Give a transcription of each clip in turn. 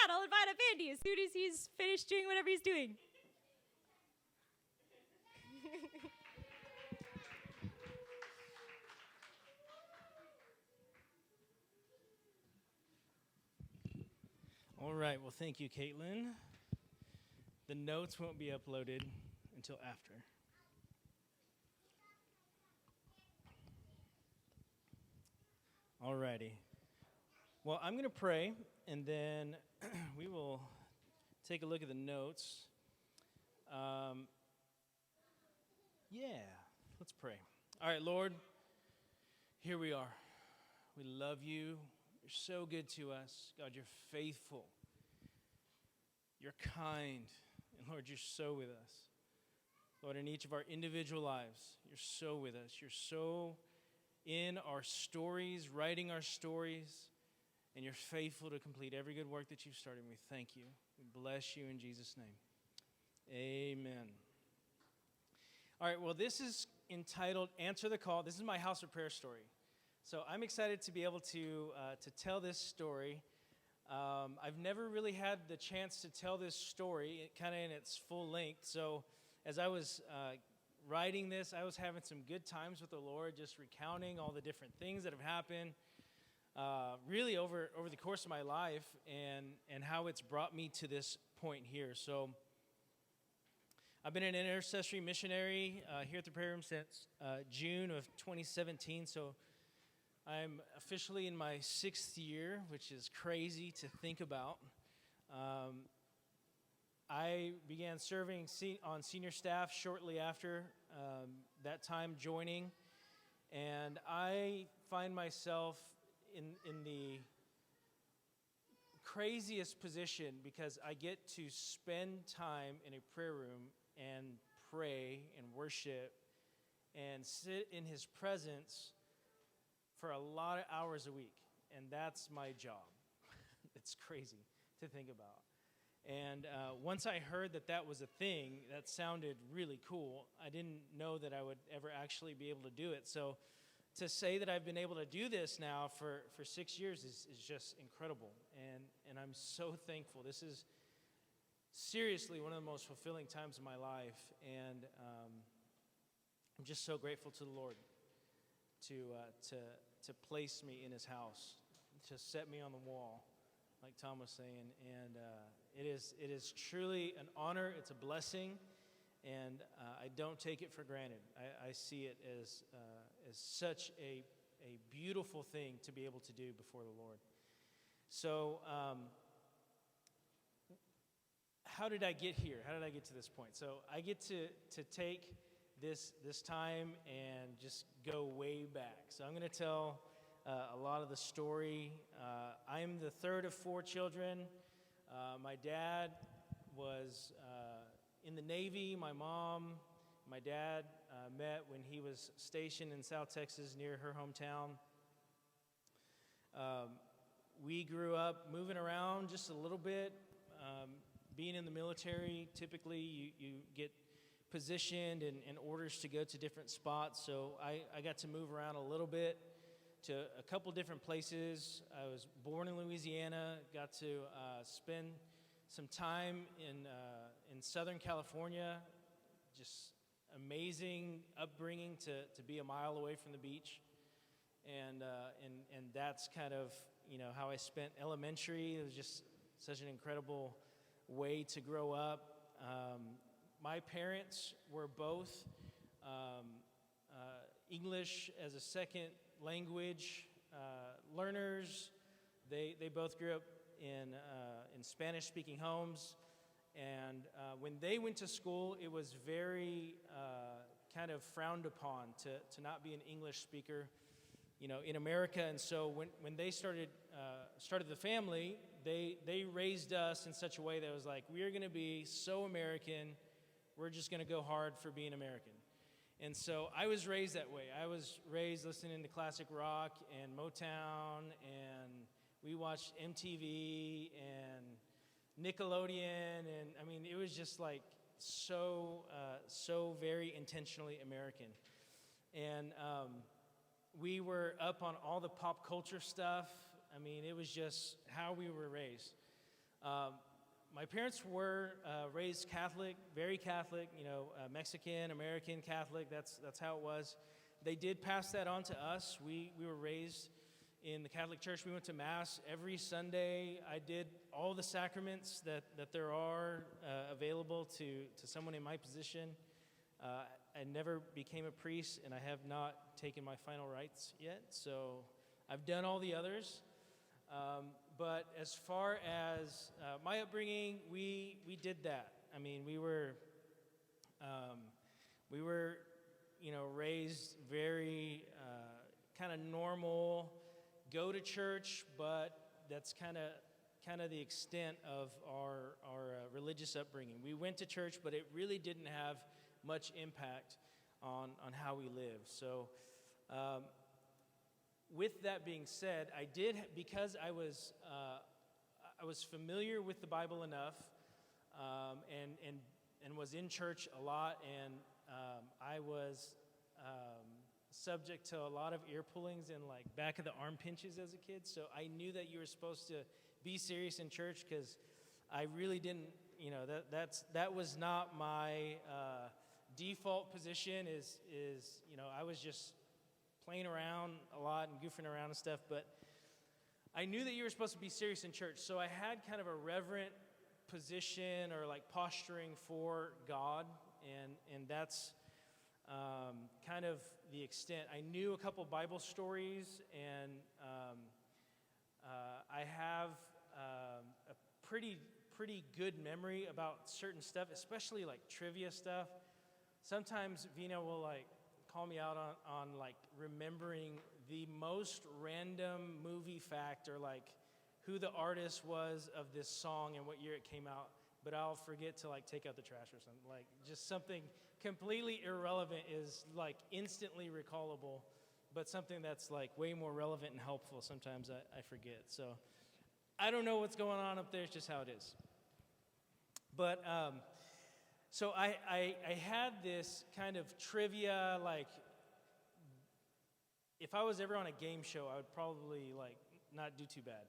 not, I'll invite up Andy as soon as he's finished doing whatever he's doing. All right, well, thank you, Caitlin. The notes won't be uploaded until after. All righty. Well, I'm going to pray, and then we will take a look at the notes. Let's pray. All right, Lord, here we are. We love you. You're so good to us. God, you're faithful. You're kind. And Lord, you're so with us. Lord, in each of our individual lives, you're so with us. You're so in our stories, writing our stories, and you're faithful to complete every good work that you've started. We thank you. We bless you in Jesus' name. Amen. All right, well, this is entitled Answer the Call. This is my house of prayer story. So I'm excited to be able to tell this story. I've never really had the chance to tell this story kind of in its full length. So as I was writing this, I was having some good times with the Lord, just recounting all the different things that have happened really over the course of my life and how it's brought me to this point here. So I've been an intercessory missionary here at the prayer room since June of 2017. So I'm officially in my 6th year, which is crazy to think about. I began serving on senior staff shortly after that time joining, and I find myself in the craziest position because I get to spend time in a prayer room and pray and worship and sit in his presence for a lot of hours a week, and that's my job. It's crazy to think about. And once I heard that was a thing, that sounded really cool. I didn't know that I would ever actually be able to do it. So to say that I've been able to do this now for 6 years is just incredible, and I'm so thankful. This is seriously one of the most fulfilling times of my life, and I'm just so grateful to the Lord to place me in his house, to set me on the wall, like Tom was saying. And it is truly an honor. It's a blessing, and I don't take it for granted. I see it as such a beautiful thing to be able to do before the Lord. So how did I get here? How did I get to this point? So I get to take this time and just go way back. So I'm going to tell a lot of the story. I'm the third of 4 children. My dad was in the Navy. My dad met when he was stationed in South Texas near her hometown. We grew up moving around just a little bit. Being in the military, typically you get positioned and orders to go to different spots. So I got to move around a little bit to a couple different places. I was born in Louisiana, got to spend some time in Southern California. Just amazing upbringing to be a mile away from the beach. And that's kind of, how I spent elementary. It was just such an incredible way to grow up. My parents were both English as a second language learners. They both grew up in Spanish-speaking homes, and when they went to school, it was very kind of frowned upon to not be an English speaker, in America. And so when they started the family, they raised us in such a way that was like, we're going to be so American. We're just going to go hard for being American. And so I was raised that way. I was raised listening to classic rock and Motown, and we watched MTV and Nickelodeon, and I mean, it was just like so very intentionally American. And we were up on all the pop culture stuff. I mean, it was just how we were raised. My parents were raised Catholic, very Catholic, Mexican, American Catholic. That's how it was. They did pass that on to us. We were raised in the Catholic Church. We went to Mass every Sunday. I did all the sacraments that there are available to someone in my position. I never became a priest, and I have not taken my final rites yet. So I've done all the others. But as far as my upbringing, we did that. I mean, we were raised very kind of normal, go to church, but that's kind of the extent of our religious upbringing. We went to church, but it really didn't have much impact on how we live. So with that being said, I did, because I was familiar with the Bible enough, and was in church a lot, and I was subject to a lot of ear pullings and like back of the arm pinches as a kid. So I knew that you were supposed to be serious in church, because I really didn't. That was not my default position. Is I was just playing around a lot and goofing around and stuff, but I knew that you were supposed to be serious in church, so I had kind of a reverent position or like posturing for God, and that's kind of the extent. I knew a couple Bible stories, and I have a pretty good memory about certain stuff, especially like trivia stuff. Sometimes Vina will like call me out on like remembering the most random movie fact, or like who the artist was of this song and what year it came out, but I'll forget to like take out the trash or something. Like just something completely irrelevant is like instantly recallable, but something that's like way more relevant and helpful, sometimes I forget. So I don't know what's going on up there, it's just how it is. But so I had this kind of trivia, like if I was ever on a game show, I would probably like not do too bad.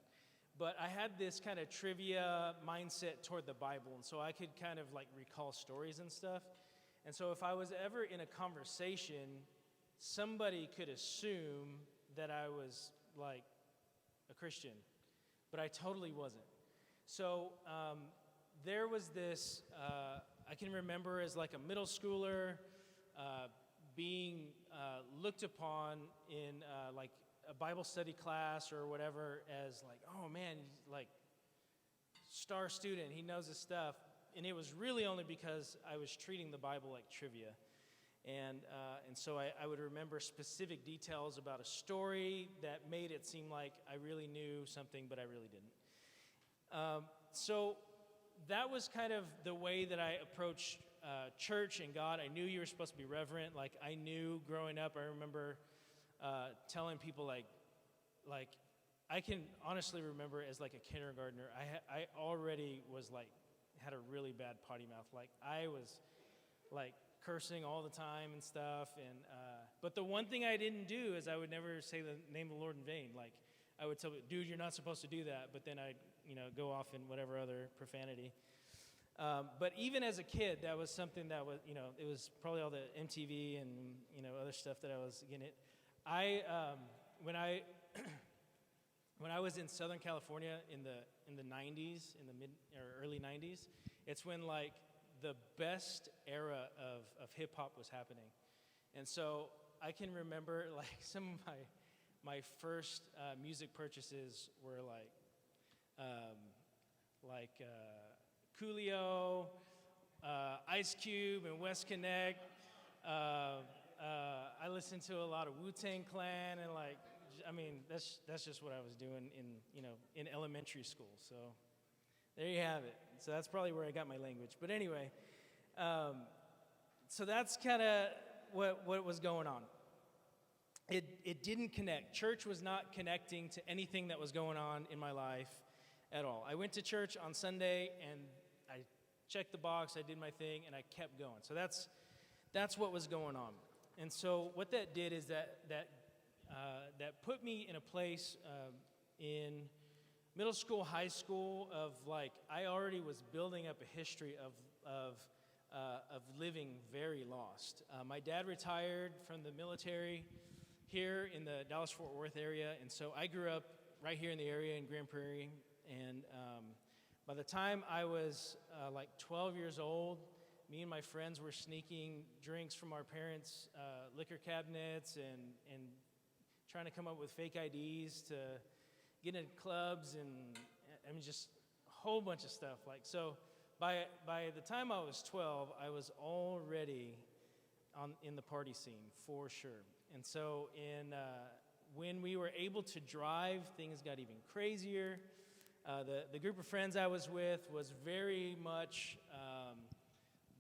But I had this kind of trivia mindset toward the Bible, and so I could kind of like recall stories and stuff. And so if I was ever in a conversation, somebody could assume that I was like a Christian, but I totally wasn't. So there was this, I can remember as like a middle schooler being looked upon in like a Bible study class or whatever as like, oh man, he's like star student, he knows his stuff. And it was really only because I was treating the Bible like trivia. And so I would remember specific details about a story that made it seem like I really knew something, but I really didn't. So that was kind of the way that I approached church and God. I knew you were supposed to be reverent. Like I knew growing up, I remember telling people like I can honestly remember as like a kindergartner, I already was like, had a really bad potty mouth. Like I was like cursing all the time and stuff. And but the one thing I didn't do is I would never say the name of the Lord in vain. Like I would tell, dude, you're not supposed to do that. But then I'd go off in whatever other profanity. But even as a kid, that was something that was, it was probably all the MTV and other stuff that I was getting. When I was in Southern California in the 90s, in the mid or early 90s, it's when like the best era of hip hop was happening. And so I can remember like some of my first music purchases were like Coolio, Ice Cube, and West Connect. I listened to a lot of Wu-Tang Clan, and like, I mean, that's just what I was doing in elementary school. So there you have it. So that's probably where I got my language. But anyway, so that's kind of what was going on. It didn't connect. Church was not connecting to anything that was going on in my life at all. I went to church on Sunday, and I checked the box, I did my thing, and I kept going. So that's what was going on. And so what that did is that put me in a place in middle school, high school, of like, I already was building up a history of living very lost. My dad retired from the military here in the Dallas-Fort Worth area, and so I grew up right here in the area in Grand Prairie, and by the time I was like 12 years old, me and my friends were sneaking drinks from our parents' liquor cabinets and trying to come up with fake IDs to get into clubs, and I mean, just a whole bunch of stuff. Like, so by the time I was 12, I was already in the party scene for sure. And so when we were able to drive, things got even crazier. The group of friends I was with was very much,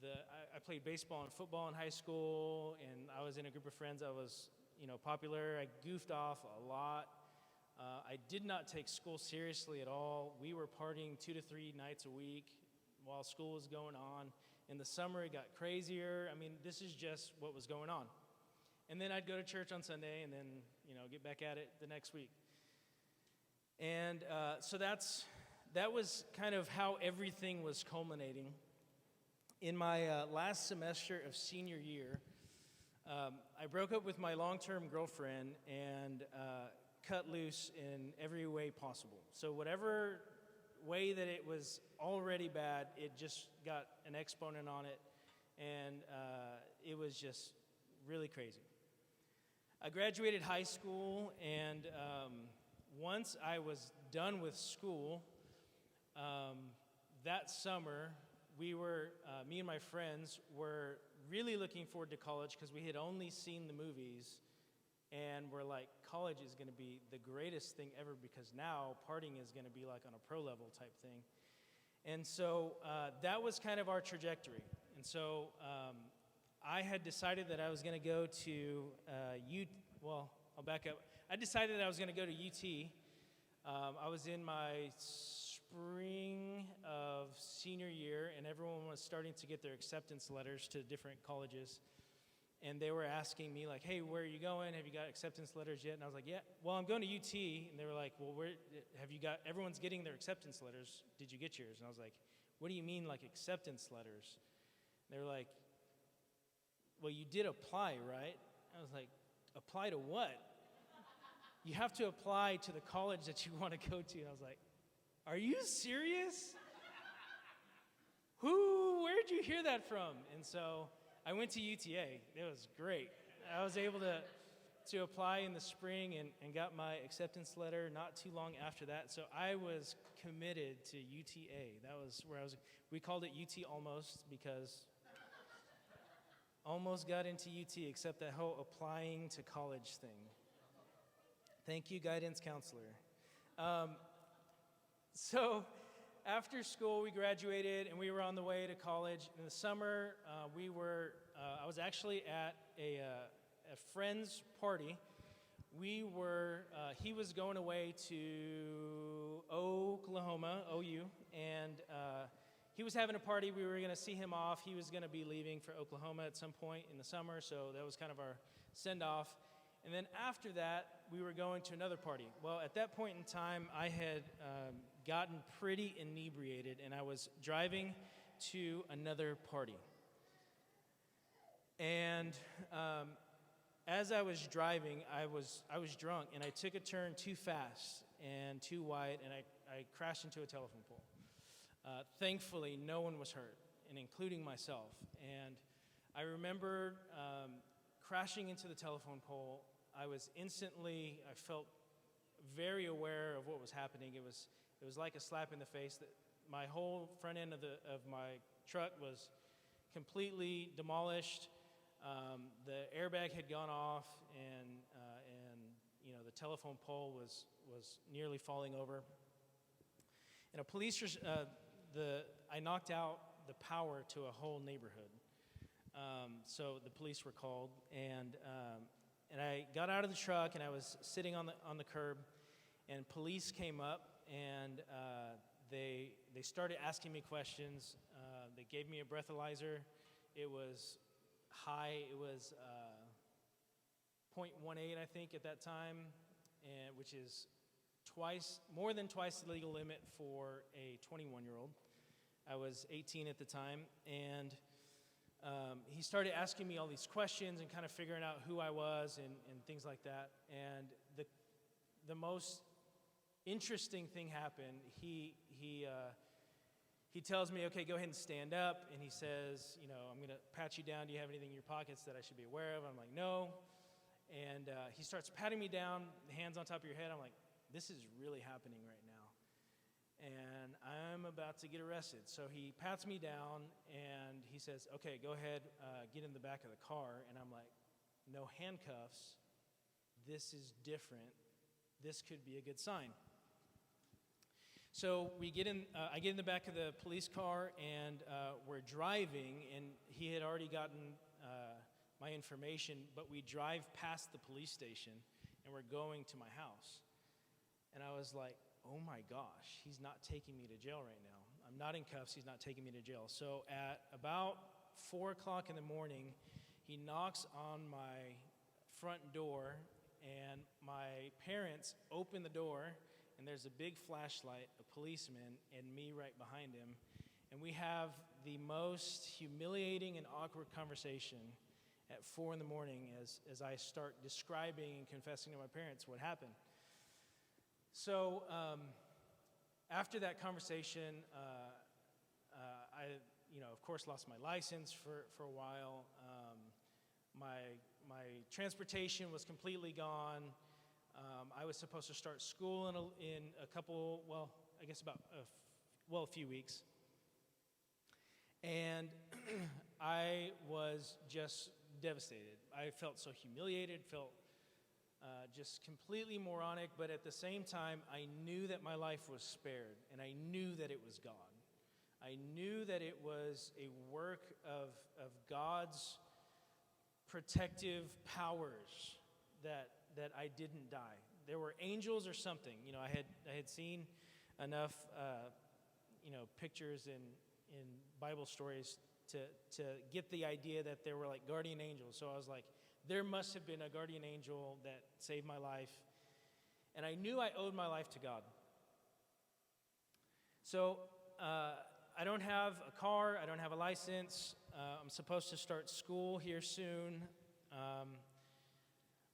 I played baseball and football in high school, and I was in a group of friends that was, popular. I goofed off a lot. I did not take school seriously at all. We were partying 2 to 3 nights a week while school was going on. In the summer, it got crazier. I mean, this is just what was going on. And then I'd go to church on Sunday and then, get back at it the next week. And so that was kind of how everything was culminating. In my last semester of senior year, I broke up with my long-term girlfriend and cut loose in every way possible. So whatever way that it was already bad, it just got an exponent on it, and it was just really crazy. I graduated high school, and once I was done with school, that summer, me and my friends were really looking forward to college because we had only seen the movies, and we're like, college is going to be the greatest thing ever because now partying is going to be like on a pro level type thing. And so that was kind of our trajectory. And so I had decided that I was going to go to I'll back up. I decided that I was going to go to UT. I was in my spring of senior year, and everyone was starting to get their acceptance letters to different colleges. And they were asking me, like, hey, where are you going? Have you got acceptance letters yet? And I was like, yeah, well, I'm going to UT. And they were like, well, where have you got, everyone's getting their acceptance letters. Did you get yours? And I was like, what do you mean, like, acceptance letters? And they were like, well, you did apply, right? I was like, apply to what? You have to apply to the college that you want to go to. And I was like, are you serious? Where'd you hear that from? And so I went to UTA. It was great. I was able to apply in the spring and got my acceptance letter not too long after that. So I was committed to UTA. That was where I was. We called it UT almost because almost got into UT, except that whole applying to college thing. Thank you, guidance counselor. So after school, we graduated, and we were on the way to college. In the summer, I was actually at a friend's party. He was going away to Oklahoma, OU, and he was having a party. We were going to see him off. He was going to be leaving for Oklahoma at some point in the summer, so that was kind of our send-off. And then after that, we were going to another party. Well, at that point in time, I had gotten pretty inebriated, and I was driving to another party. And as I was driving, I was drunk, and I took a turn too fast and too wide, and I crashed into a telephone pole. Thankfully, no one was hurt, and including myself. And I remember crashing into the telephone pole. I felt very aware of what was happening. It was like a slap in the face. That my whole front end of my truck was completely demolished. The airbag had gone off, and the telephone pole was nearly falling over. And I knocked out the power to a whole neighborhood. So the police were called, and I got out of the truck, and I was sitting on the curb, and police came up, and they started asking me questions. They gave me a breathalyzer. It was high. It was 0.18, I think, at that time, which is more than twice the legal limit for a 21-year-old. I was 18 at the time, and he started asking me all these questions and kind of figuring out who I was and things like that. And the most interesting thing happened. He tells me, okay, go ahead and stand up, and he says, I'm going to pat you down. Do you have anything in your pockets that I should be aware of? I'm like, no. And he starts patting me down, hands on top of your head. I'm like, this is really happening right now. And I'm about to get arrested. So he pats me down, and he says, okay, go ahead, get in the back of the car. And I'm like, no handcuffs. This is different. This could be a good sign. So I get in the back of the police car, and we're driving, and he had already gotten my information, but we drive past the police station, and we're going to my house. And I was like, oh my gosh, he's not taking me to jail right now. I'm not in cuffs, he's not taking me to jail. So at about 4 o'clock in the morning, he knocks on my front door, and my parents open the door, and there's a big flashlight, a policeman, and me right behind him. And we have the most humiliating and awkward conversation at 4 in the morning as I start describing and confessing to my parents what happened. So after that conversation, I, of course, lost my license for a while. My transportation was completely gone. I was supposed to start school in a couple, I guess about a few weeks. And I was just devastated. I felt so humiliated, felt just completely moronic, but at the same time, I knew that my life was spared, and I knew that it was God. I knew that it was a work of God's protective powers that I didn't die. There were angels or something. I had seen enough, pictures in Bible stories to get the idea that there were like guardian angels. So I was like, there must have been a guardian angel that saved my life. And I knew I owed my life to God. So I don't have a car. I don't have a license. I'm supposed to start school here soon.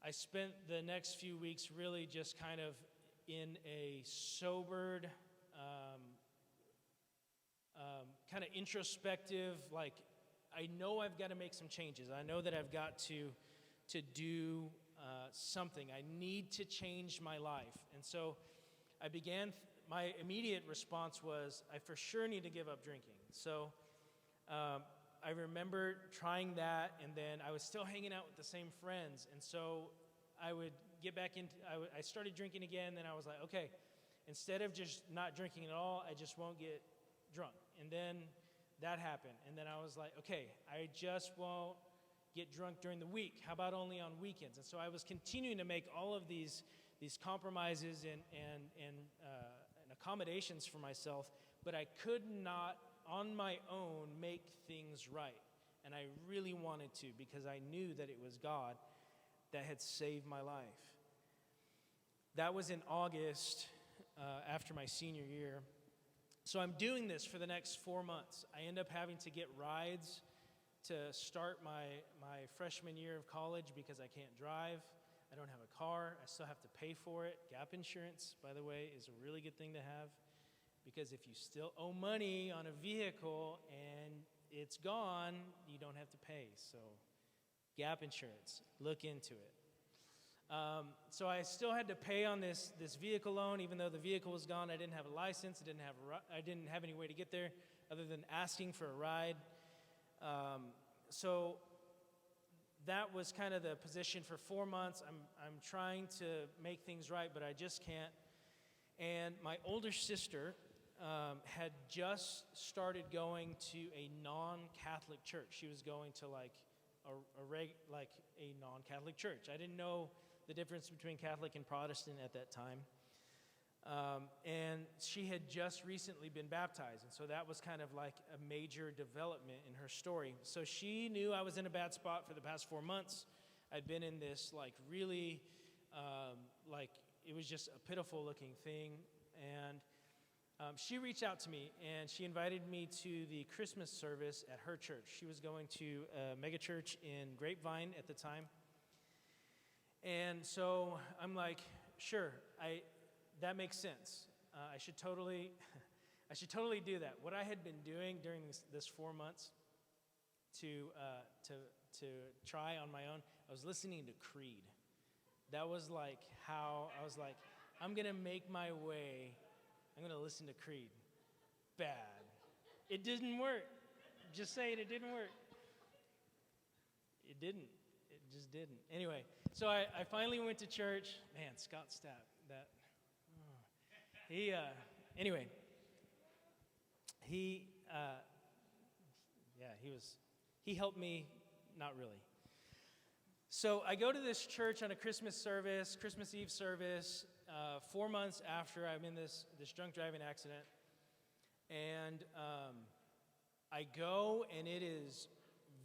I spent the next few weeks really just kind of in a sobered, kind of introspective, like, I know I've got to make some changes. I know that I've got to do something. I need to change my life. And so I began, my immediate response was, I for sure need to give up drinking. So I remember trying that, and then I was still hanging out with the same friends. And so I would get back into, I started drinking again, then I was like, okay, instead of just not drinking at all, I just won't get drunk. And then that happened. And then I was like, okay, I just won't get drunk during the week. How about only on weekends? And so I was continuing to make all of these compromises and accommodations for myself, but I could not, on my own, make things right. And I really wanted to, because I knew that it was God that had saved my life. That was in August, after my senior year. So I'm doing this for the next 4 months. I end up having to get rides to start my freshman year of college because I can't drive. I don't have a car. I still have to pay for it. Gap insurance, by the way, is a really good thing to have, because if you still owe money on a vehicle and it's gone, you don't have to pay. So gap insurance, look into it. So I still had to pay on this vehicle loan, even though the vehicle was gone. I didn't have a license. I didn't have any way to get there other than asking for a ride. So that was kind of the position for 4 months. I'm trying to make things right, but I just can't. And my older sister had just started going to a non-Catholic church. She was going to like a non-Catholic church. I didn't know the difference between Catholic and Protestant at that time. And she had just recently been baptized, and so that was kind of like a major development in her story. So she knew I was in a bad spot for the past 4 months. I'd been in this like really it was just a pitiful looking thing. And she reached out to me, and she invited me to the Christmas service at her church. She was going to a mega church in Grapevine at the time. And so I'm like, sure, that makes sense. I should totally do that. What I had been doing during this 4 months to try on my own, I was listening to Creed. That was like how I was like, I'm gonna make my way. I'm going to listen to Creed. Bad. It didn't work. Just saying, it didn't work. It didn't. It just didn't. Anyway, so I finally went to church. Man, Scott Stapp, he helped me, not really. So I go to this church on a Christmas Eve service, 4 months after I'm in this drunk driving accident. And I go, and it is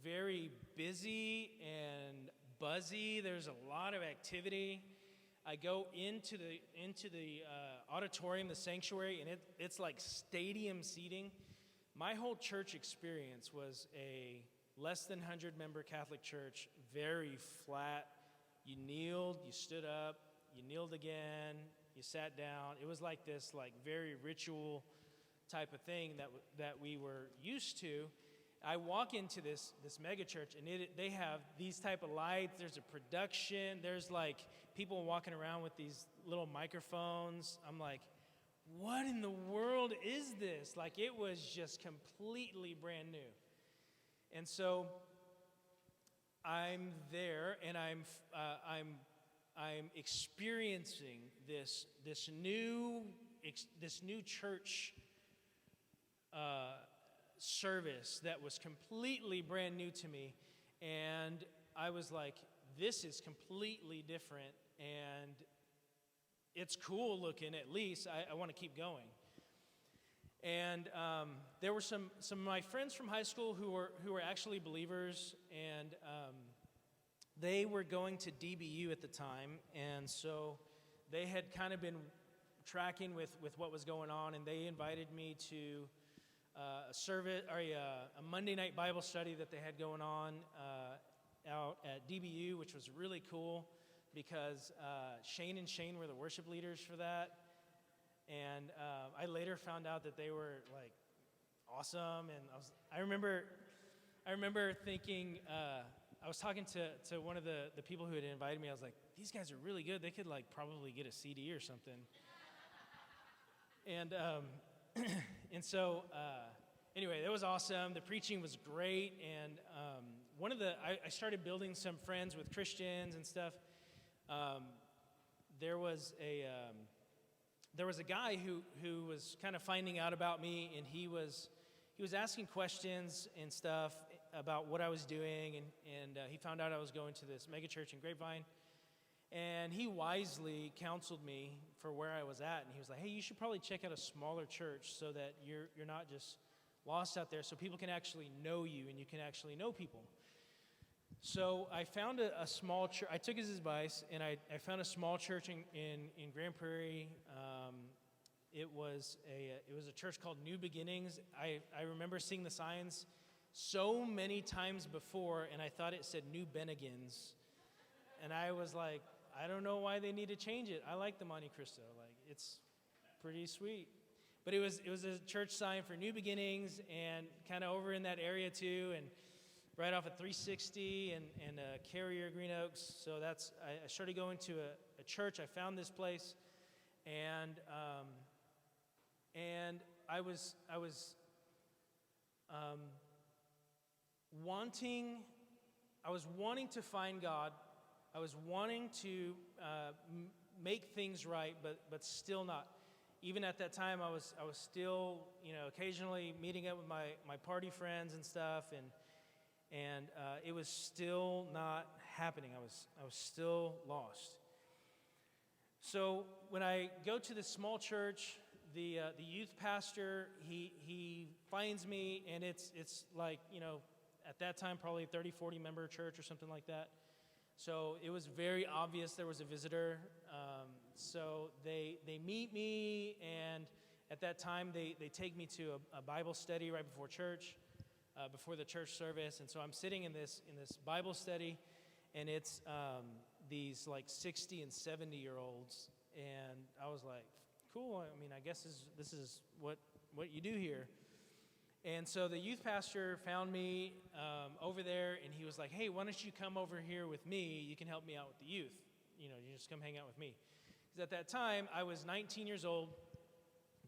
very busy and buzzy. There's a lot of activity. I go into the auditorium, the sanctuary, and it's like stadium seating. My whole church experience was a less than 100-member Catholic church, very flat. You kneeled, you stood up, you kneeled again, you sat down. It was like this, like very ritual type of thing that we were used to. I walk into this mega church, and they have these type of lights. There's a production. There's like people walking around with these little microphones. I'm like, what in the world is this? Like, it was just completely brand new. And so I'm there, and I'm experiencing this new church service that was completely brand new to me, and I was like, this is completely different, and it's cool looking. At least I want to keep going. And there were some of my friends from high school who were actually believers, and they were going to DBU at the time, and so they had kind of been tracking with what was going on, and they invited me to a service or a Monday night Bible study that they had going on out at DBU, which was really cool because Shane and Shane were the worship leaders for that. And I later found out that they were like awesome, and I remember thinking, I was talking to one of the people who had invited me. I was like, these guys are really good. They could like probably get a CD or something. And and so anyway, it was awesome. The preaching was great, and I started building some friends with Christians and stuff. There was a guy who was kind of finding out about me, and he was asking questions and stuff about what I was doing, and he found out I was going to this mega church in Grapevine, and he wisely counseled me for where I was at, and he was like, hey, you should probably check out a smaller church so that you're not just lost out there, so people can actually know you and you can actually know people. So I found a small church. I took his advice, and I found a small church in Grand Prairie. It was a church called New Beginnings. I remember seeing the signs so many times before, and I thought it said New Bennigan's. And I was like, I don't know why they need to change it. I like the Monte Cristo. Like, it's pretty sweet. But it was a church sign for New Beginnings, and kind of over in that area too, and right off of 360 and Carrier Green Oaks. So I started going to a church. I found this place, and I was wanting to find God. I was wanting to make things right, but still not. Even at that time, I was still, occasionally meeting up with my party friends and stuff, and it was still not happening. I was still lost. So when I go to this small church, the youth pastor, he finds me, and it's like, at that time, probably a 30, 40 member church or something like that. So it was very obvious there was a visitor. So they meet me, and at that time they take me to a Bible study right before church, before the church service. And so I'm sitting in this Bible study, and it's these like 60 and 70-year-olds, and I was like, cool. I mean, I guess this is what you do here. And so the youth pastor found me over there, and he was like, hey, why don't you come over here with me? You can help me out with the youth. You just come hang out with me. Because at that time, I was 19 years old.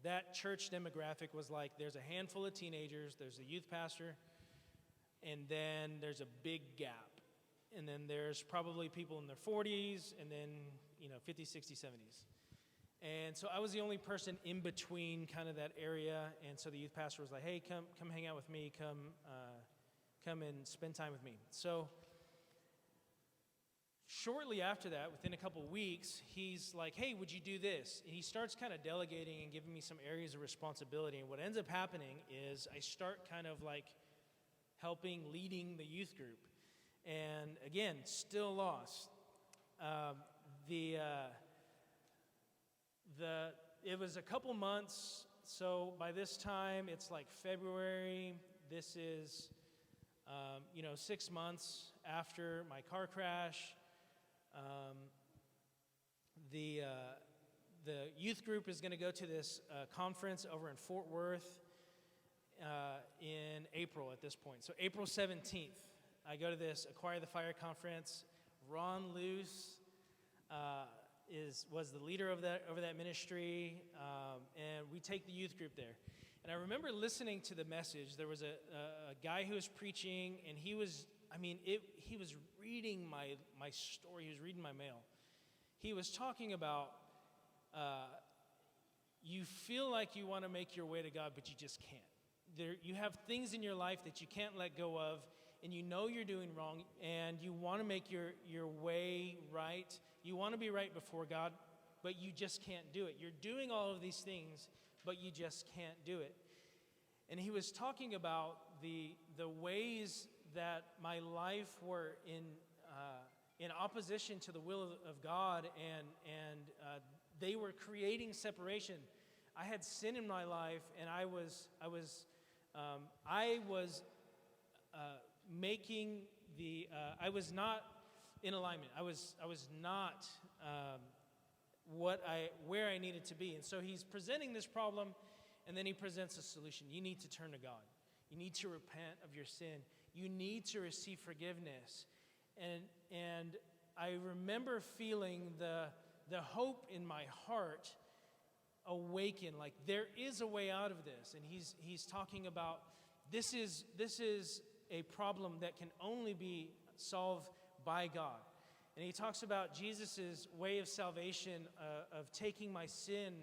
That church demographic was like, there's a handful of teenagers, there's a youth pastor, and then there's a big gap. And then there's probably people in their 40s, and then, 50s, 60s, 70s. And so I was the only person in between kind of that area. And so the youth pastor was like, hey, come hang out with me. Come and spend time with me. So shortly after that, within a couple weeks, he's like, hey, would you do this? And he starts kind of delegating and giving me some areas of responsibility. And what ends up happening is I start kind of like leading the youth group. And again, still lost. It was a couple months, so by this time it's like February. This is 6 months after my car crash. The youth group is going to go to this conference over in Fort Worth in April at this point. So April 17th, I go to this Acquire the Fire conference. Ron Luce was the leader of that ministry, and we take the youth group there. And I remember listening to the message. There was a guy who was preaching, and he was reading my story. He was reading my mail. He was talking about you feel like you want to make your way to God, but you just can't. You have things in your life that you can't let go of, and you know you're doing wrong, and you want to make your way right. You want to be right before God, but you just can't do it. You're doing all of these things, but you just can't do it. And he was talking about the ways that my life were in opposition to the will of God, and they were creating separation. I had sin in my life, and I was not in alignment. I was not where I needed to be. And so he's presenting this problem, and then he presents a solution. You need to turn to God. You need to repent of your sin. You need to receive forgiveness. And I remember feeling the hope in my heart awaken, like there is a way out of this. And he's talking about this is a problem that can only be solved by God. And he talks about Jesus' way of salvation, of taking my sin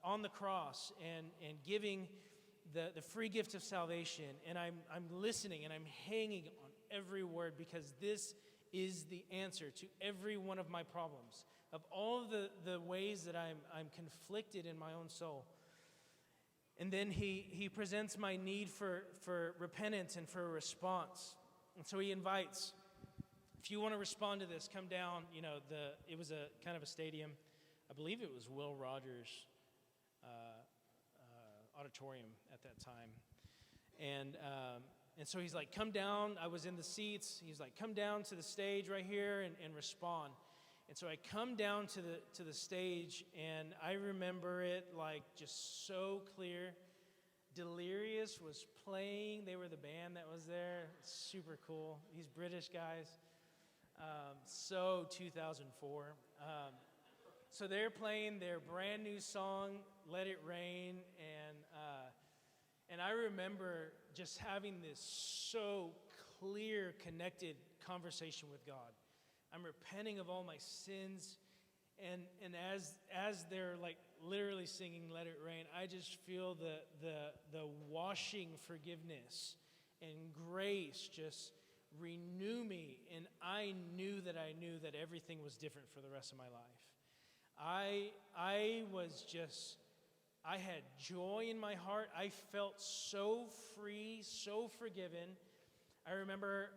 on the cross and giving the free gift of salvation. And I'm listening, and I'm hanging on every word, because this is the answer to every one of my problems, of all of the ways that I'm conflicted in my own soul. And then he presents my need for repentance and for a response. And so he invites, if you want to respond to this, come down. It was a kind of a stadium. I believe it was Will Rogers auditorium at that time. And so he's like, come down. I was in the seats. He's like, come down to the stage right here and respond. And so I come down to the stage, and I remember it like just so clear. Delirious was playing. They were the band that was there. Super cool. These British guys. So 2004. So they're playing their brand new song, Let It Rain. And I remember just having this so clear, connected conversation with God. I'm repenting of all my sins. And as they're like literally singing Let It Rain, I just feel the washing forgiveness and grace just renew me. And I knew that everything was different for the rest of my life. I had joy in my heart. I felt so free, so forgiven. I remember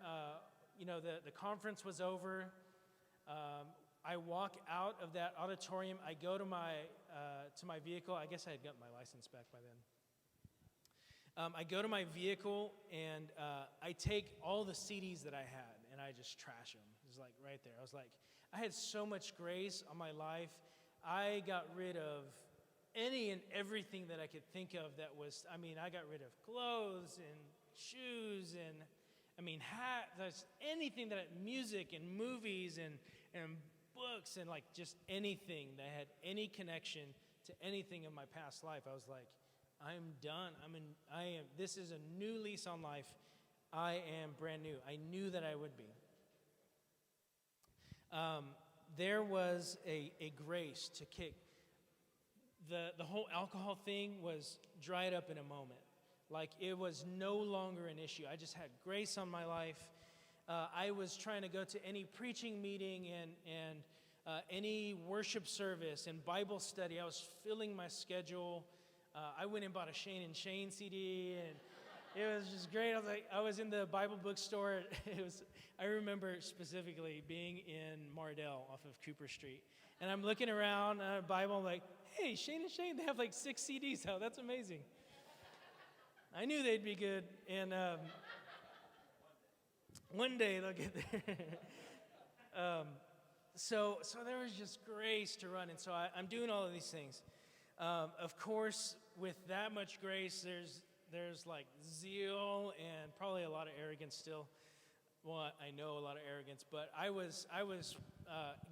the conference was over. I walk out of that auditorium. I go to my vehicle. I guess I had gotten my license back by then. I go to my vehicle, and I take all the CDs that I had, and I just trash them. It was like right there. I was like, I had so much grace on my life. I got rid of any and everything that I could think of that was, I got rid of clothes and shoes and, hats, anything music and movies and books and like just anything that had any connection to anything in my past life. I was like, I'm done. This is a new lease on life. I am brand new. I knew that I would be. There was a grace to kick. The whole alcohol thing was dried up in a moment. Like it was no longer an issue. I just had grace on my life. I was trying to go to any preaching meeting and any worship service and Bible study. I was filling my schedule. I went and bought a Shane and Shane CD, and it was just great. I was in the Bible bookstore. I remember specifically being in Mardell off of Cooper Street, and I'm looking around at a Bible. I'm like, hey, Shane and Shane, they have like 6 CDs out. That's amazing. I knew they'd be good, and one day they'll get there. So there was just grace to run, and so I'm doing all of these things. Of course, with that much grace, there's like zeal and probably a lot of arrogance still. Well, I know a lot of arrogance, but I was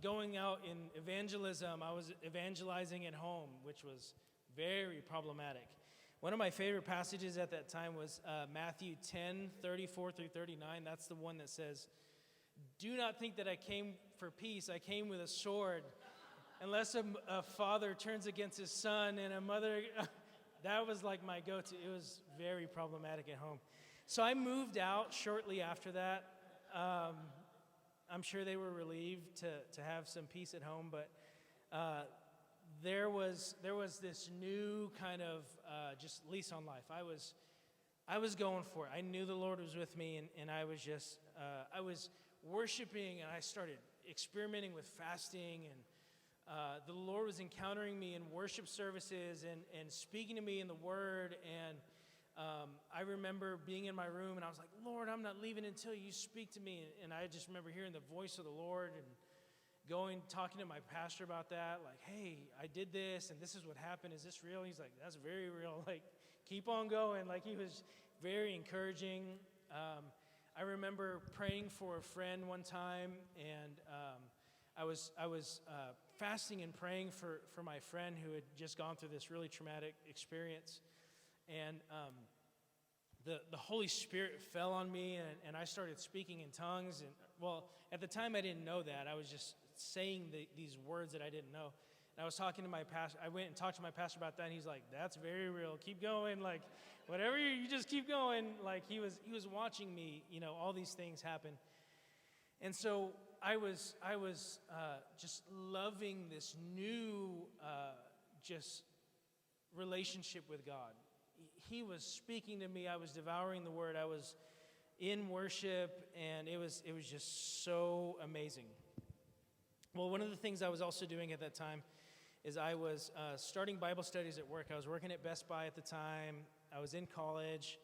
going out in evangelism. I was evangelizing at home, which was very problematic. One of my favorite passages at that time was Matthew 10:34 through 39. That's the one that says, "Do not think that I came for peace. I came with a sword. Unless a father turns against his son and a mother," that was like my go-to. It was very problematic at home. So I moved out shortly after that. I'm sure they were relieved to have some peace at home, but there was this new kind of just lease on life. I was going for it. I knew the Lord was with me, and I was just I was worshiping, and I started experimenting with fasting, and the Lord was encountering me in worship services and speaking to me in the Word. And I remember being in my room, and I was like, Lord, I'm not leaving until you speak to me. And I just remember hearing the voice of the Lord and talking to my pastor about that. Like, hey, I did this, and this is what happened. Is this real? He's like, that's very real. Like, keep on going. Like, he was very encouraging. I remember praying for a friend one time, and I was fasting and praying for my friend who had just gone through this really traumatic experience. And the Holy Spirit fell on me, and I started speaking in tongues. And well, at the time I didn't know that. I was just saying these words that I didn't know. And I was talking to my pastor. I went and talked to my pastor about that, and he's like, "That's very real. Keep going. Like, whatever you just keep going." Like, he was watching me, all these things happen. And so I was just loving this new just relationship with God. He was speaking to me. I was devouring the Word. I was in worship, and it was just so amazing. Well, one of the things I was also doing at that time is I was starting Bible studies at work. I was working at Best Buy at the time. I was in college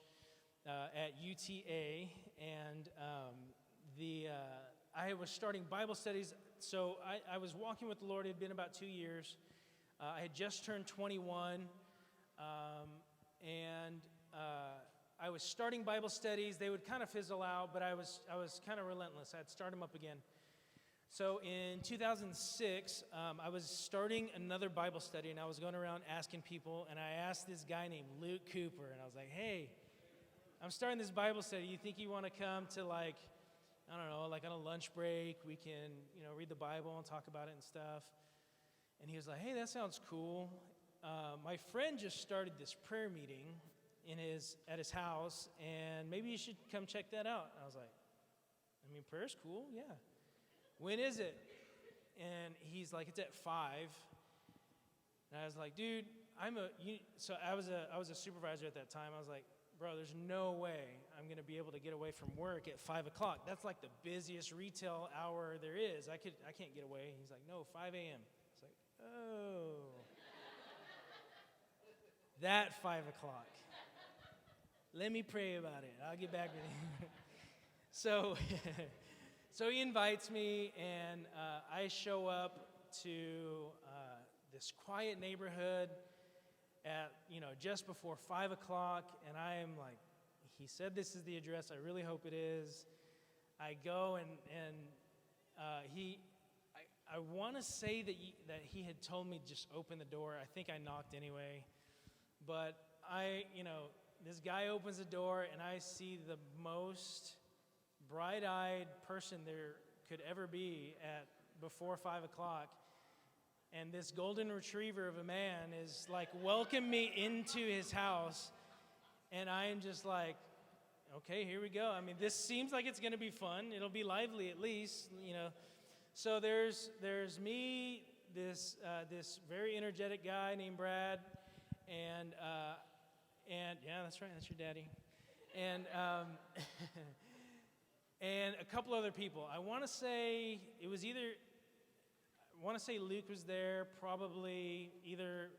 at UTA, and I was starting Bible studies. So I was walking with the Lord. It had been about 2 years. I had just turned 21, and I was starting Bible studies. They would kind of fizzle out, but I was kind of relentless. I'd start them up again. So in 2006, I was starting another Bible study, and I was going around asking people, and I asked this guy named Luke Cooper, and I was like, "Hey, I'm starting this Bible study. You think you want to come to, like, I don't know, like on a lunch break, we can, read the Bible and talk about it and stuff?" And he was like, "Hey, that sounds cool. My friend just started this prayer meeting at his house, and maybe you should come check that out." And I was like, prayer's cool, yeah. "When is it?" And he's like, "It's at 5. And I was like, "Dude, so I was a supervisor at that time. I was like, bro, there's no way I'm going to be able to get away from work at 5 o'clock. That's like the busiest retail hour there is. I can't get away. He's like, no, 5 a.m. It's like, oh. That 5 o'clock. Let me pray about it. I'll get back with you. So he invites me, and I show up to this quiet neighborhood at, just before 5 o'clock, and I am like, he said this is the address. I really hope it is. I go, and I want to say that he had told me just open the door. I think I knocked anyway. But this guy opens the door, and I see the most bright-eyed person there could ever be at before 5 o'clock. And this golden retriever of a man is like, welcome me into his house. And I am just like, okay, here we go. I mean, this seems like it's going to be fun. It'll be lively at least, So there's me, this very energetic guy named Brad, and yeah, that's right, that's your daddy, and and a couple other people. I want to say Luke was there, probably either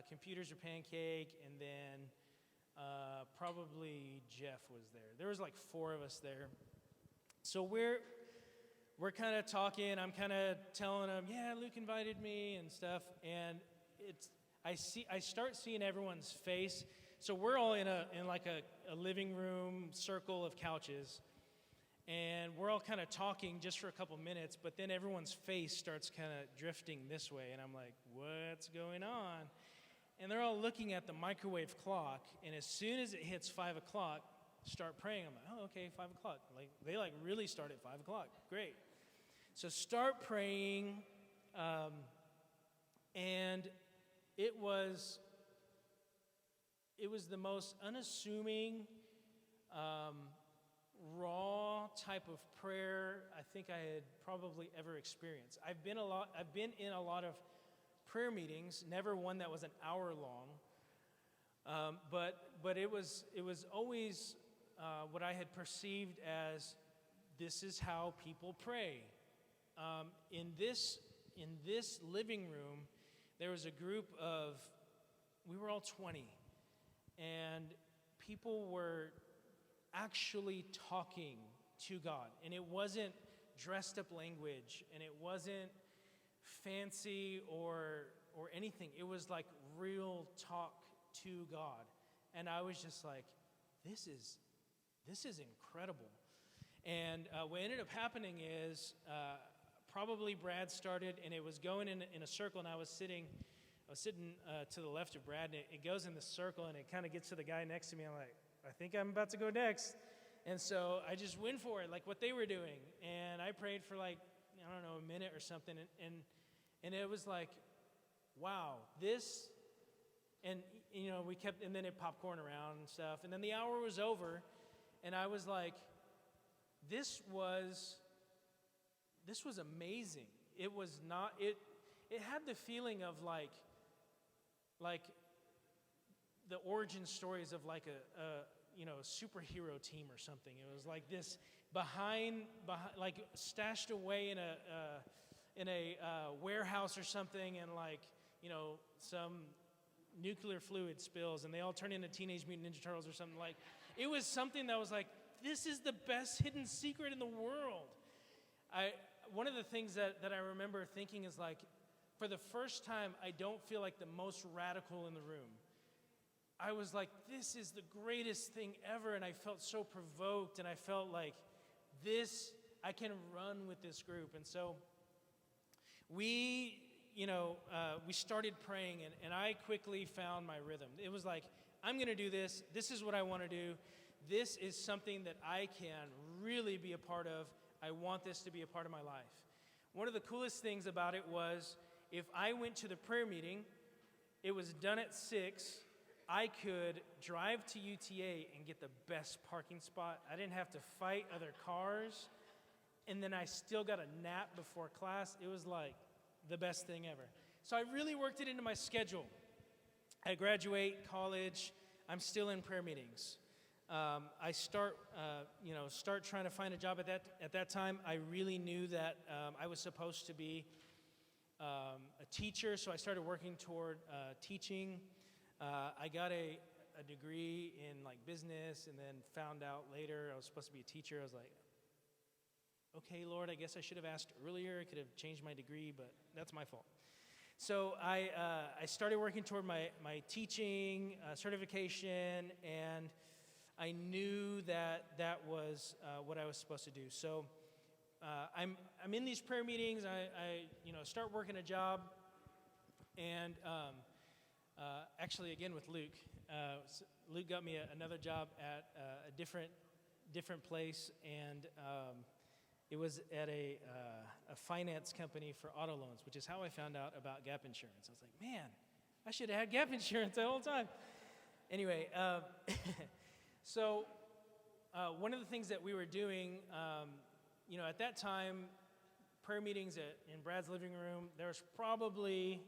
Computers or Pancake, and then probably Jeff was there. There was like 4 of us there. So we're kind of talking. I'm kind of telling him, yeah, Luke invited me and stuff. And I start seeing everyone's face. So we're all in like a living room circle of couches. And we're all kind of talking just for a couple minutes, but then everyone's face starts kind of drifting this way, and I'm like, what's going on? And they're all looking at the microwave clock, and as soon as it hits 5 o'clock, start praying. I'm like, oh, okay, 5 o'clock. Like, they really start at 5 o'clock. Great. So start praying, and it was the most unassuming, raw type of prayer I think I had probably ever experienced. I've been in a lot of prayer meetings, never one that was an hour long, but it was always what I had perceived as this is how people pray. In this living room, there was a group of, we were all 20, and people were actually talking to God. And it wasn't dressed up language, and it wasn't fancy or anything. It was like real talk to God. And I was just like, this is incredible. And what ended up happening is probably Brad started, and it was going in a circle, and I was sitting to the left of Brad, and it goes in the circle, and it kind of gets to the guy next to me. I'm like, I think I'm about to go next. And so I just went for it, like what they were doing. And I prayed for like, I don't know, a minute or something. And it was like, wow, this, and we kept, and then it popcorn around and stuff. And then the hour was over, and I was like, this was amazing. It was not, it had the feeling of like the origin stories of like a superhero team or something. It was like this behind like stashed away in a warehouse or something, and like some nuclear fluid spills, and they all turn into Teenage Mutant Ninja Turtles or something. Like, it was something that was like, this is the best hidden secret in the world. One of the things that I remember thinking is like, for the first time, I don't feel like the most radical in the room. I was like, this is the greatest thing ever, and I felt so provoked, and I felt like this, I can run with this group. And so we started praying, and I quickly found my rhythm. It was like, I'm going to do this. This is what I want to do. This is something that I can really be a part of. I want this to be a part of my life. One of the coolest things about it was, if I went to the prayer meeting, it was done at 6, I could drive to UTA and get the best parking spot. I didn't have to fight other cars. And then I still got a nap before class. It was like the best thing ever. So I really worked it into my schedule. I graduate college. I'm still in prayer meetings. I start trying to find a job at that time. I really knew that I was supposed to be a teacher, so I started working toward teaching. I got a degree in like business, and then found out later I was supposed to be a teacher. I was like, okay, Lord, I guess I should have asked earlier. I could have changed my degree, but that's my fault. So I started working toward my teaching certification, and I knew that was what I was supposed to do. So I'm in these prayer meetings. I start working a job, and actually again with Luke. Luke got me another job at a different place, and it was at a finance company for auto loans, which is how I found out about gap insurance. I was like, man, I should have had gap insurance the whole time. Anyway, so one of the things that we were doing, at that time, prayer meetings in Brad's living room, there was probably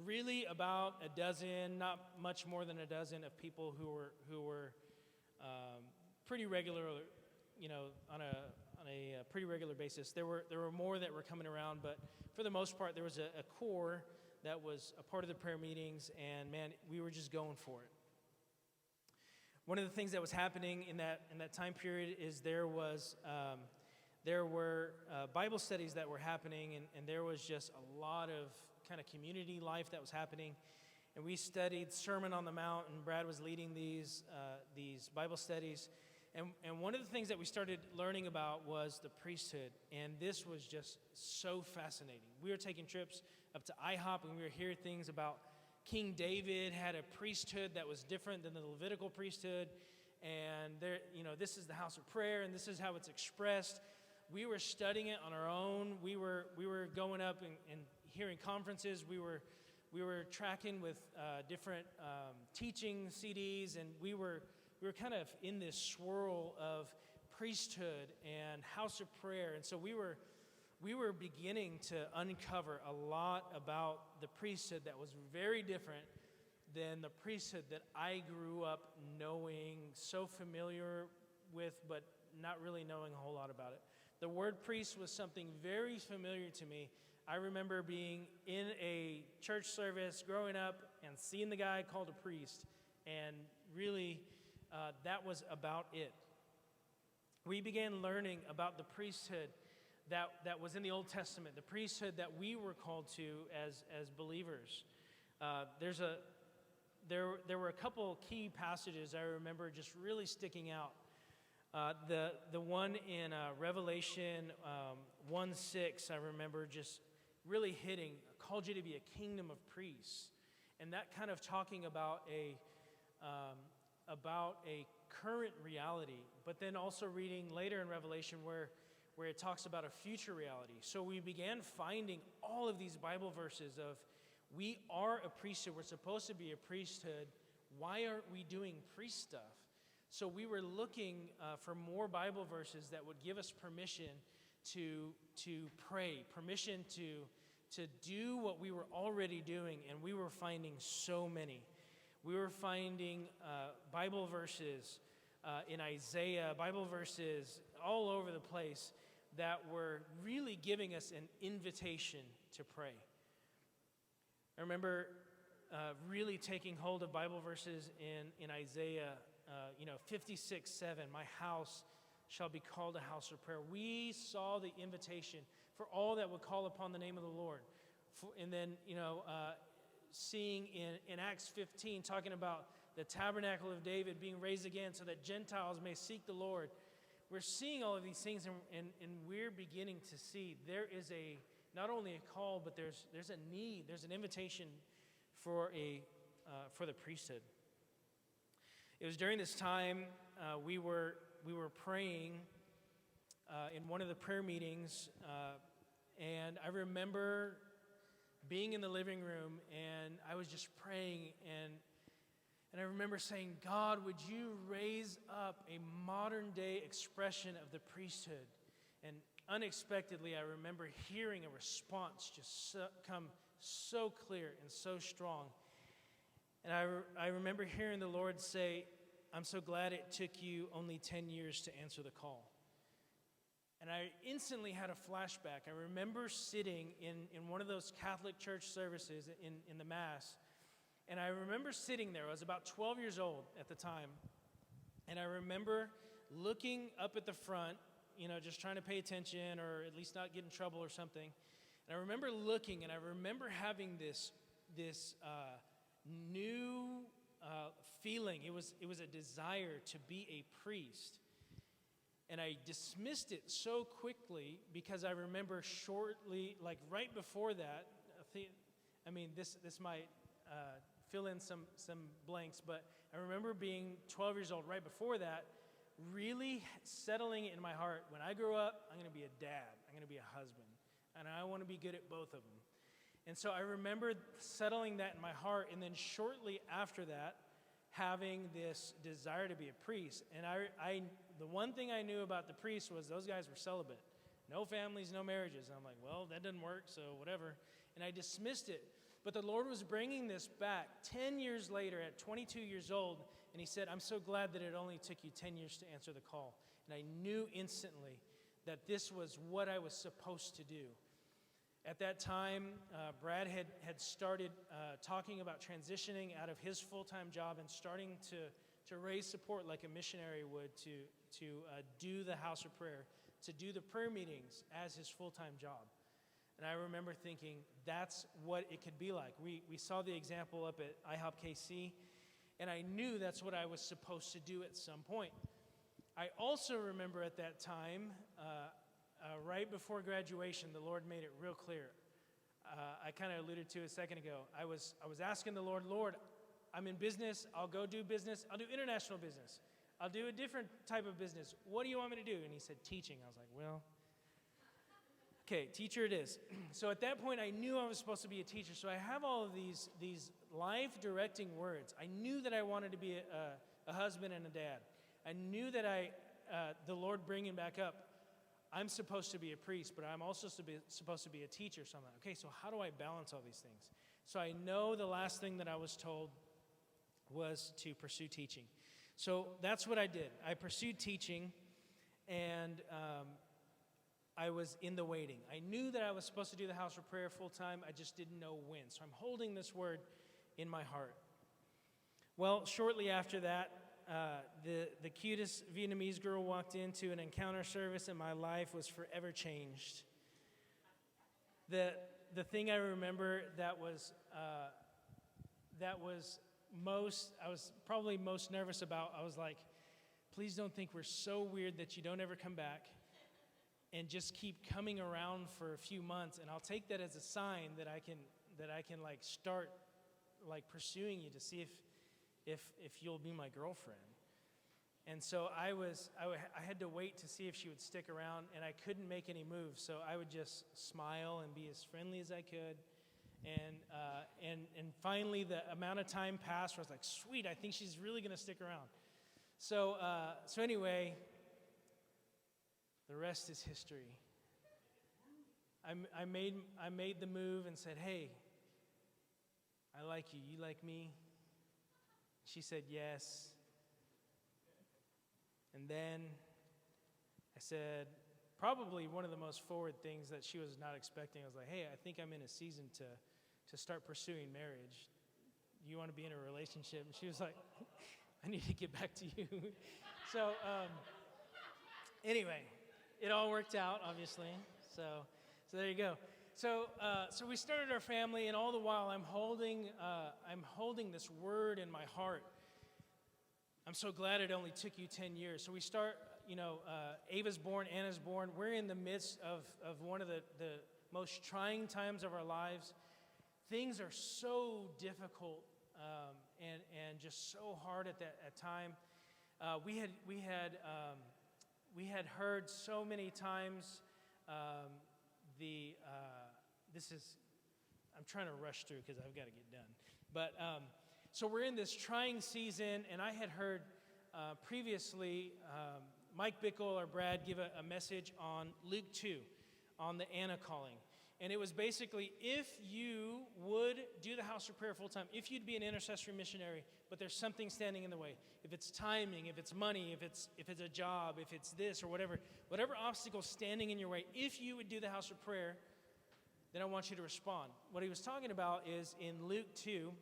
really about a dozen, not much more than a dozen of people who were pretty regular, on a pretty regular basis. There were more that were coming around, but for the most part, there was a core that was a part of the prayer meetings, and man, we were just going for it. One of the things that was happening in that time period is there were Bible studies that were happening, and there was just a lot of kind of community life that was happening. And we studied Sermon on the Mount, and Brad was leading these Bible studies. And one of the things that we started learning about was the priesthood, and this was just so fascinating. We were taking trips up to IHOP, and we were hearing things about King David had a priesthood that was different than the Levitical priesthood, and this is the house of prayer, and this is how it's expressed. We were studying it on our own. We were going up and hearing conferences. We were tracking with different teaching CDs, and we were kind of in this swirl of priesthood and house of prayer. And so we were beginning to uncover a lot about the priesthood that was very different than the priesthood that I grew up knowing, so familiar with, but not really knowing a whole lot about it. The word priest was something very familiar to me. I remember being in a church service growing up and seeing the guy called a priest, and really that was about it. We began learning about the priesthood that was in the Old Testament, the priesthood that we were called to as believers. There were a couple key passages I remember just really sticking out. The one in Revelation 1:6, I remember just really hitting, called you to be a kingdom of priests, and that kind of talking about a current reality, but then also reading later in Revelation where it talks about a future reality. So we began finding all of these Bible verses of, we are a priesthood, we're supposed to be a priesthood, why aren't we doing priest stuff? So we were looking for more Bible verses that would give us permission to pray, permission to do what we were already doing, and we were finding so many. We were finding Bible verses in Isaiah, Bible verses all over the place that were really giving us an invitation to pray. I remember really taking hold of Bible verses in Isaiah 56:7, my house shall be called a house of prayer. We saw the invitation for all that would call upon the name of the Lord. And then, seeing in Acts 15, talking about the tabernacle of David being raised again so that Gentiles may seek the Lord. We're seeing all of these things, and we're beginning to see there is not only a call, but there's a need, there's an invitation for the priesthood. It was during this time we were praying in one of the prayer meetings, and I remember being in the living room, and I was just praying, and I remember saying, God, would you raise up a modern day expression of the priesthood? And unexpectedly, I remember hearing a response just come so clear and so strong. And I remember hearing the Lord say, I'm so glad it took you only 10 years to answer the call. And I instantly had a flashback. I remember sitting in one of those Catholic church services in the Mass, and I remember sitting there. I was about 12 years old at the time, and I remember looking up at the front, just trying to pay attention or at least not get in trouble or something. And I remember looking, and I remember having this new feeling. It was a desire to be a priest. And I dismissed it so quickly because I remember shortly, like right before that, this might fill in some blanks, but I remember being 12 years old right before that, really settling it in my heart, when I grow up, I'm going to be a dad, I'm going to be a husband, and I want to be good at both of them. And so I remember settling that in my heart, and then shortly after that, having this desire to be a priest. And the one thing I knew about the priests was those guys were celibate. No families, no marriages. And I'm like, well, that doesn't work, so whatever. And I dismissed it. But the Lord was bringing this back 10 years later at 22 years old, and he said, I'm so glad that it only took you 10 years to answer the call. And I knew instantly that this was what I was supposed to do. At that time, Brad had started talking about transitioning out of his full-time job and starting to raise support like a missionary would to do the house of prayer, to do the prayer meetings as his full-time job. And I remember thinking, that's what it could be like. We saw the example up at IHOP KC, and I knew that's what I was supposed to do at some point. I also remember at that time, right before graduation, the Lord made it real clear. I kind of alluded to it a second ago. I was asking the Lord, I'm in business. I'll go do business. I'll do international business. I'll do a different type of business. What do you want me to do? And he said, teaching. I was like, well, okay, teacher it is. So at that point, I knew I was supposed to be a teacher. So I have all of these life-directing words. I knew that I wanted to be a husband and a dad. I knew that the Lord bringing back up, I'm supposed to be a priest, but I'm also supposed to be a teacher. So I'm like, okay, so how do I balance all these things? So I know the last thing that I was told was to pursue teaching. So that's what I did. I pursued teaching, and I was in the waiting. I knew that I was supposed to do the house of prayer full time. I just didn't know when. So I'm holding this word in my heart. Well, shortly after that, the cutest Vietnamese girl walked into an encounter service, and my life was forever changed. The thing I remember that was I was probably most nervous about, I was like, please don't think we're so weird that you don't ever come back and just keep coming around for a few months, and I'll take that as a sign that I can like start like pursuing you to see if you'll be my girlfriend. And so I had to wait to see if she would stick around, and I couldn't make any moves, so I would just smile and be as friendly as I could. And finally, the amount of time passed where I was like, sweet, I think she's really going to stick around. So anyway, the rest is history. I made the move and said, hey, I like you. You like me? She said yes. And then I said, probably one of the most forward things that she was not expecting. I was like, hey, I think I'm in a season to start pursuing marriage. You want to be in a relationship? And she was like, I need to get back to you. So anyway, it all worked out, obviously. So there you go. So we started our family, and all the while I'm holding this word in my heart. I'm so glad it only took you 10 years. So we start, Ava's born, Anna's born. We're in the midst of one of the most trying times of our lives. Things are so difficult and just so hard at that time. We had heard so many times I'm trying to rush through because I've got to get done. But so we're in this trying season, and I had heard previously Mike Bickle or Brad give a message on Luke 2, on the Anna calling. And it was basically, if you would do the house of prayer full time, if you'd be an intercessory missionary, but there's something standing in the way, if it's timing, if it's money, if it's a job, if it's this or whatever obstacle standing in your way, if you would do the house of prayer, then I want you to respond. What he was talking about is in Luke 2,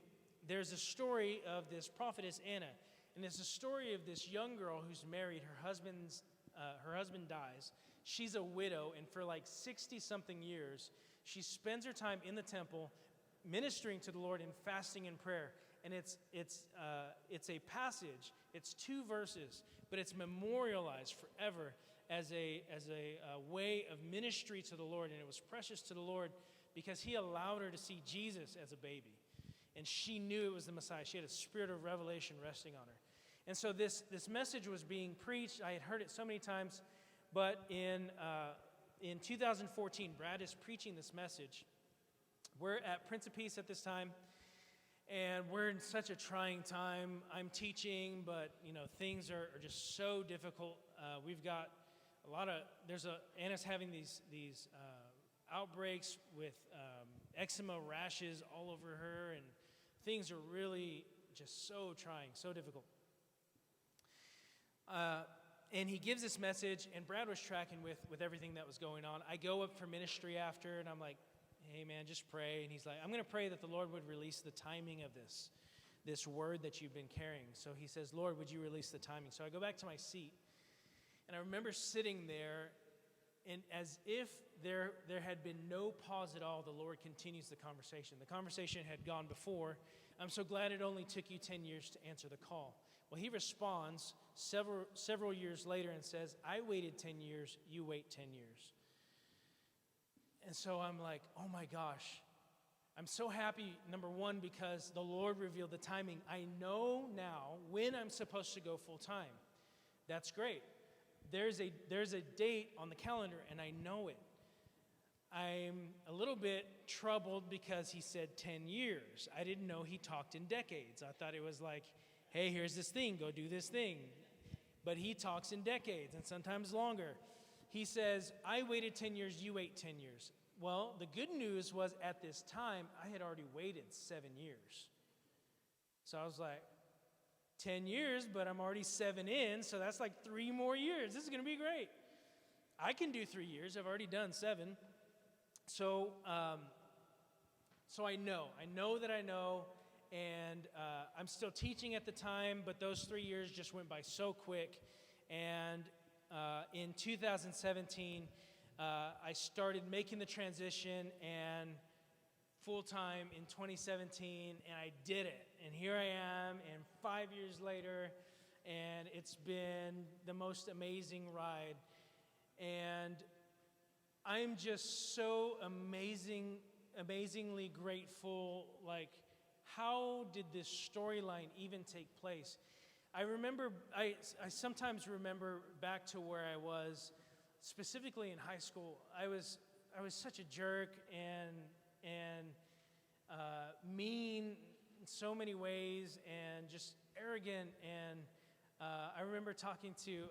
there's a story of this prophetess Anna. And there's a story of this young girl who's married. Her husband dies. She's a widow, and for like 60-something years, she spends her time in the temple ministering to the Lord in fasting and prayer. And it's a passage. It's 2 verses, but it's memorialized forever as a way of ministry to the Lord. And it was precious to the Lord because he allowed her to see Jesus as a baby. And she knew it was the Messiah. She had a spirit of revelation resting on her. And so this message was being preached. I had heard it so many times. But in 2014, Brad is preaching this message. We're at Prince of Peace at this time. And we're in such a trying time. I'm teaching, but things are just so difficult. We've got a lot of, Anna's having these outbreaks with eczema rashes all over her, and things are really just so trying, so difficult. And he gives this message, and Brad was tracking with everything that was going on. I go up for ministry after, and I'm like, hey, man, just pray. And he's like, I'm going to pray that the Lord would release the timing of this word that you've been carrying. So he says, Lord, would you release the timing? So I go back to my seat, and I remember sitting there, and as if there had been no pause at all, the Lord continues the conversation. The conversation had gone before. I'm so glad it only took you 10 years to answer the call. Well, he responds several years later and says, I waited 10 years, you wait 10 years. And so I'm like, oh my gosh. I'm so happy, number one, because the Lord revealed the timing. I know now when I'm supposed to go full time. That's great. There's a date on the calendar, and I know it. I'm a little bit troubled because he said 10 years. I didn't know he talked in decades. I thought it was like, hey, here's this thing, go do this thing. But he talks in decades and sometimes longer. He says, I waited 10 years, you wait 10 years. Well, the good news was at this time, I had already waited 7 years. So I was like, 10 years, but I'm already 7 in, so that's like 3 more years. This is going to be great. I can do 3 years. I've already done 7. So I know that I know, and I'm still teaching at the time, but those 3 years just went by so quick. And in 2017, I started making the transition and full-time in 2017, and I did it. And here I am, and 5 years later, and it's been the most amazing ride. And I'm just so amazingly grateful. Like, how did this storyline even take place? I sometimes remember back to where I was, specifically in high school. I was such a jerk and mean in so many ways, and just arrogant. And I remember talking to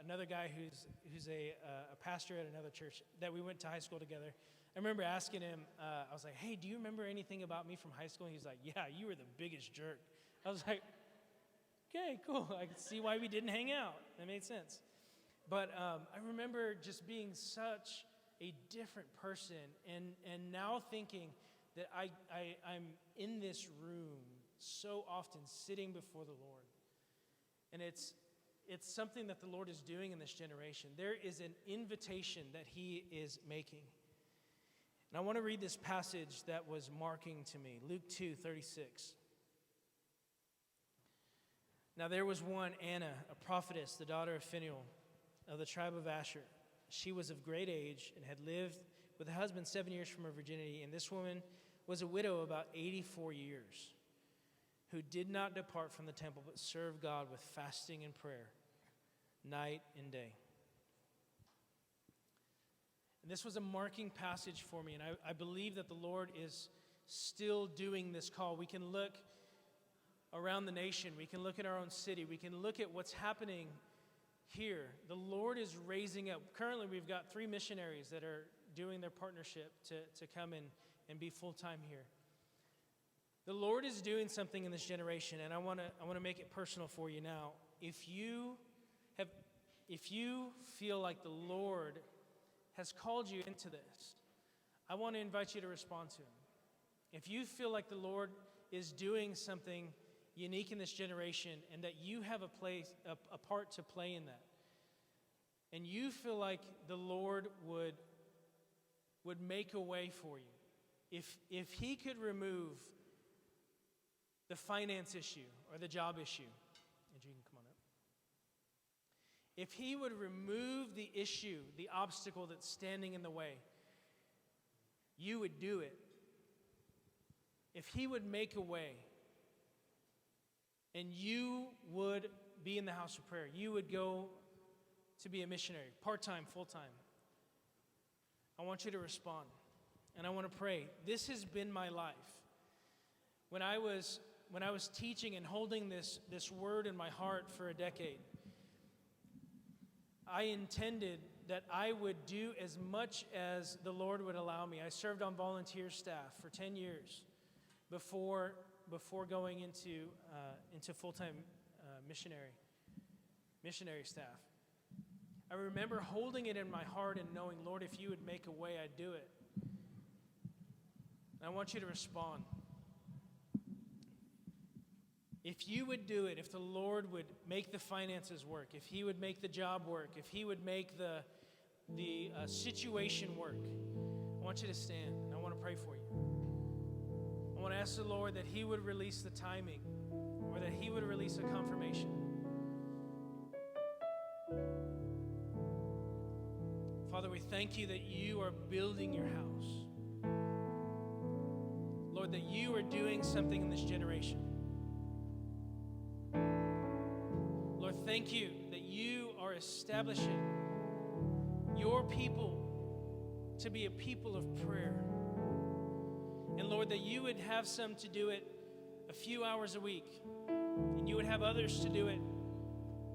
another guy who's a pastor at another church that we went to high school together. I remember asking him, I was like, hey, do you remember anything about me from high school? And he's like, yeah, you were the biggest jerk. I was like, okay, cool. I could see why we didn't hang out. That made sense. But I remember just being such a different person, and now thinking that I'm in this room so often sitting before the Lord. And it's something that the Lord is doing in this generation. There is an invitation that he is making. And I want to read this passage that was marking to me, Luke 2:36. Now there was one, Anna, a prophetess, the daughter of Phanuel, of the tribe of Asher. She was of great age and had lived with a husband 7 years from her virginity. And this woman was a widow about 84 years, who did not depart from the temple, but served God with fasting and prayer, night and day. And this was a marking passage for me, and I believe that the Lord is still doing this call. We can look around the nation. We can look at our own city. We can look at what's happening here. The Lord is raising up. Currently, we've got 3 missionaries that are doing their partnership to come and be full-time here. The Lord is doing something in this generation, and I want to make it personal for you now. If you feel like the Lord has called you into this, I want to invite you to respond to Him. If you feel like the Lord is doing something unique in this generation and that you have a part to play in that, and you feel like the Lord would make a way for you, if He could remove the finance issue or the job issue, and you can come on up. If He would remove the issue, the obstacle that's standing in the way, you would do it. If He would make a way, and you would be in the house of prayer, you would go to be a missionary, part-time, full-time, I want you to respond, and I want to pray. This has been my life. When I was teaching and holding this word in my heart for a decade, I intended that I would do as much as the Lord would allow me. I served on volunteer staff for 10 years before going into full-time missionary staff. I remember holding it in my heart and knowing, Lord, if you would make a way, I'd do it. And I want you to respond. If you would do it, if the Lord would make the finances work, if He would make the job work, if He would make the situation work, I want you to stand, and I want to pray for you. I want to ask the Lord that He would release the timing, or that He would release a confirmation. Father, we thank you that you are building your house. Lord, that you are doing something in this generation. Lord, thank you that you are establishing your people to be a people of prayer. And Lord, that you would have some to do it a few hours a week, and you would have others to do it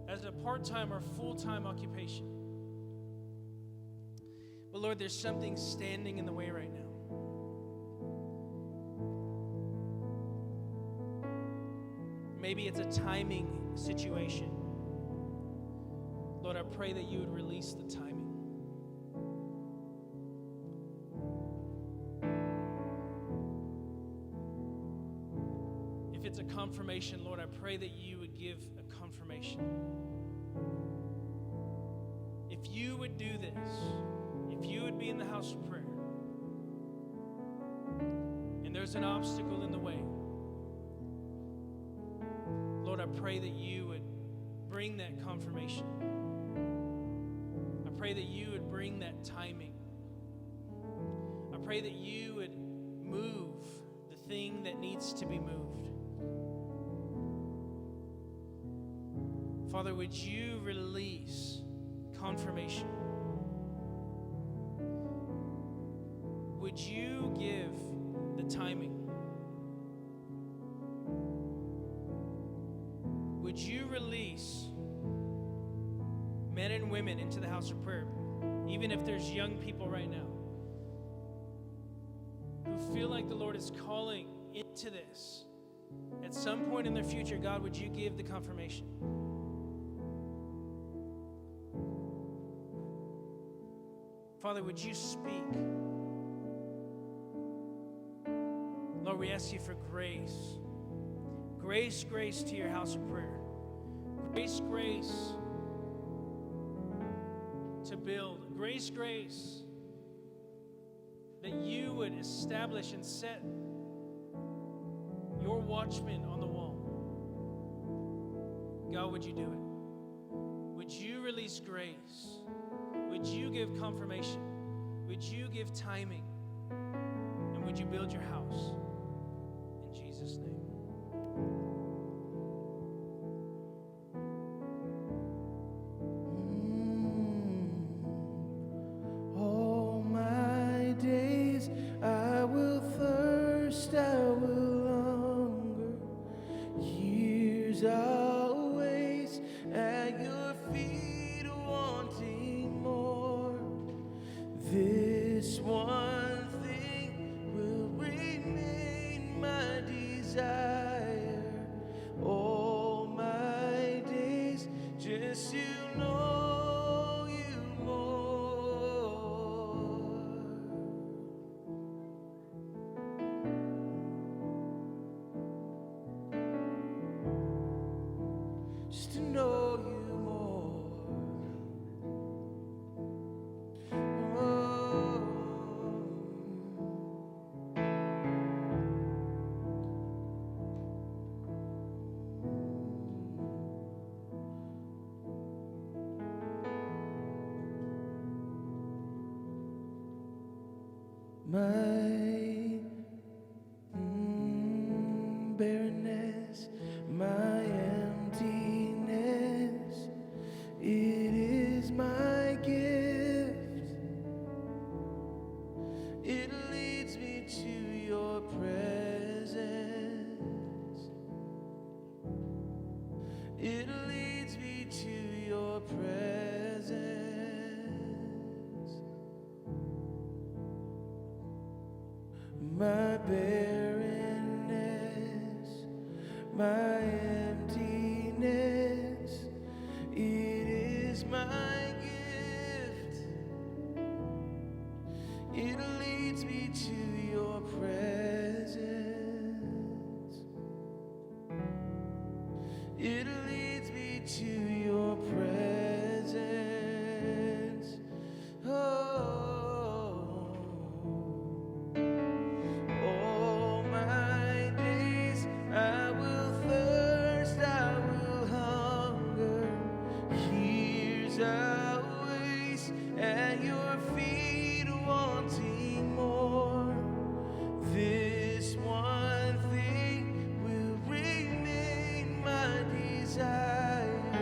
as a part-time or full-time occupation. But Lord, there's something standing in the way right now. Maybe it's a timing situation. Lord, I pray that you would release the timing. If it's a confirmation, Lord, I pray that you would give a confirmation. If you would do this, if you would be in the house of prayer, and there's an obstacle in the way, Lord, I pray that you would bring that confirmation. I pray that you would bring that timing. I pray that you would move the thing that needs to be moved. Father, would you release confirmation? Would you give the timing? Would you release men and women into the house of prayer, even if there's young people right now who feel like the Lord is calling into this? At some point in their future, God, would you give the confirmation? Father, would you speak? Lord, we ask you for grace. Grace, grace to your house of prayer. Grace, grace to build. Grace, grace that you would establish and set your watchmen on the wall. God, would you do it? Would you release grace? Would you give confirmation? Would you give timing? And would you build your house? In Jesus' name. All my days I will thirst, I will hunger. Years I'll waste at your feet, wanting more. This just to know you more. Just to know you more. Oh. My barrenness, my emptiness, it is my gift. It leads me to your presence. It leads me to your presence. My barrenness, my emptiness, it is my gift. It leads me to your presence. It leads me to your presence. Oh. All my days I will thirst, I will hunger. Years I waste at your feet, wanting